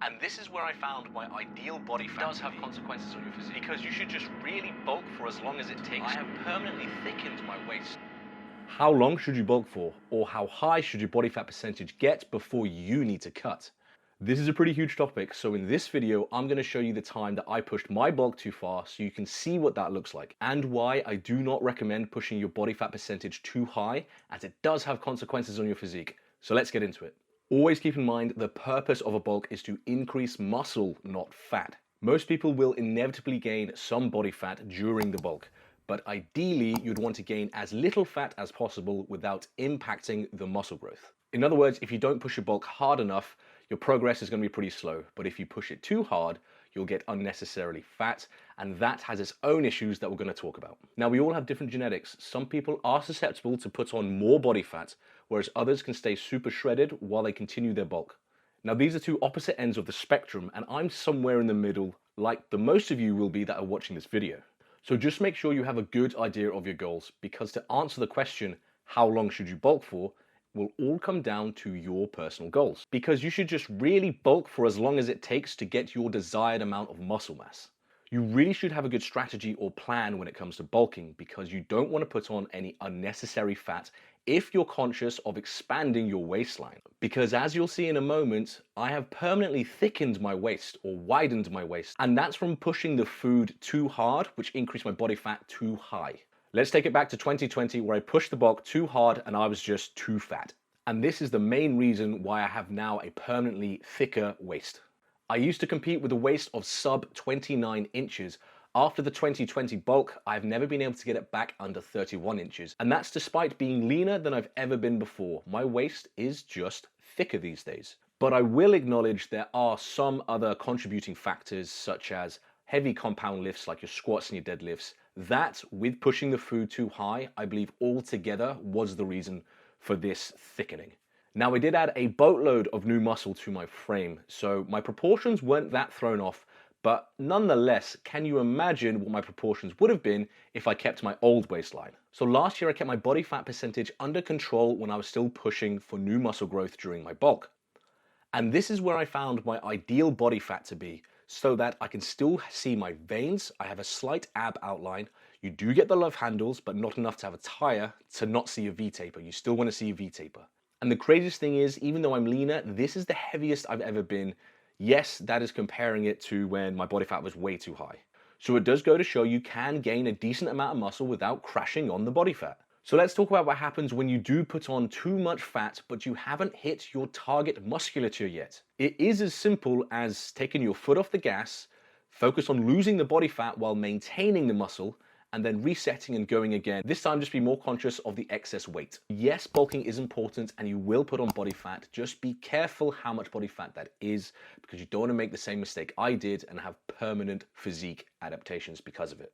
And this is where I found my ideal body fat. It does have consequences on your physique. Because you should just really bulk for as long as it takes. I have permanently thickened my waist. How long should you bulk for? Or how high should your body fat percentage get before you need to cut? This is a pretty huge topic, so in this video, I'm going to show you the time that I pushed my bulk too far so you can see what that looks like, and why I do not recommend pushing your body fat percentage too high, as it does have consequences on your physique. So let's get into it. Always keep in mind the purpose of a bulk is to increase muscle, not fat. Most people will inevitably gain some body fat during the bulk, but ideally you'd want to gain as little fat as possible without impacting the muscle growth. In other words, if you don't push your bulk hard enough, your progress is going to be pretty slow, but if you push it too hard, you'll get unnecessarily fat, and that has its own issues that we're going to talk about. Now, we all have different genetics. Some people are susceptible to put on more body fat, whereas others can stay super shredded while they continue their bulk. Now, these are two opposite ends of the spectrum, and I'm somewhere in the middle, like the most of you will be that are watching this video. So just make sure you have a good idea of your goals, because to answer the question, how long should you bulk for, will all come down to your personal goals. Because you should just really bulk for as long as it takes to get your desired amount of muscle mass. You really should have a good strategy or plan when it comes to bulking, because you don't want to put on any unnecessary fat if you're conscious of expanding your waistline. Because as you'll see in a moment, I have permanently thickened my waist or widened my waist, and that's from pushing the food too hard, which increased my body fat too high. Let's take it back to 2020 where I pushed the bulk too hard and I was just too fat. And this is the main reason why I have now a permanently thicker waist. I used to compete with a waist of sub 29 inches. After the 2020 bulk, I've never been able to get it back under 31 inches. And that's despite being leaner than I've ever been before. My waist is just thicker these days. But I will acknowledge there are some other contributing factors, such as heavy compound lifts like your squats and your deadlifts. That, with pushing the food too high, I believe altogether was the reason for this thickening. Now, I did add a boatload of new muscle to my frame, so my proportions weren't that thrown off, but nonetheless, can you imagine what my proportions would have been if I kept my old waistline? So last year I kept my body fat percentage under control when I was still pushing for new muscle growth during my bulk. And this is where I found my ideal body fat to be, so that I can still see my veins. I have a slight ab outline. You do get the love handles, but not enough to have a tire to not see a V-taper. You still want to see a V-taper. And the craziest thing is, even though I'm leaner, this is the heaviest I've ever been. Yes, that is comparing it to when my body fat was way too high. So it does go to show you can gain a decent amount of muscle without crashing on the body fat. So let's talk about what happens when you do put on too much fat, but you haven't hit your target musculature yet. It is as simple as taking your foot off the gas, focus on losing the body fat while maintaining the muscle, and then resetting and going again. This time just be more conscious of the excess weight. Yes, bulking is important and you will put on body fat. Just be careful how much body fat that is, because you don't want to make the same mistake I did and have permanent physique adaptations because of it.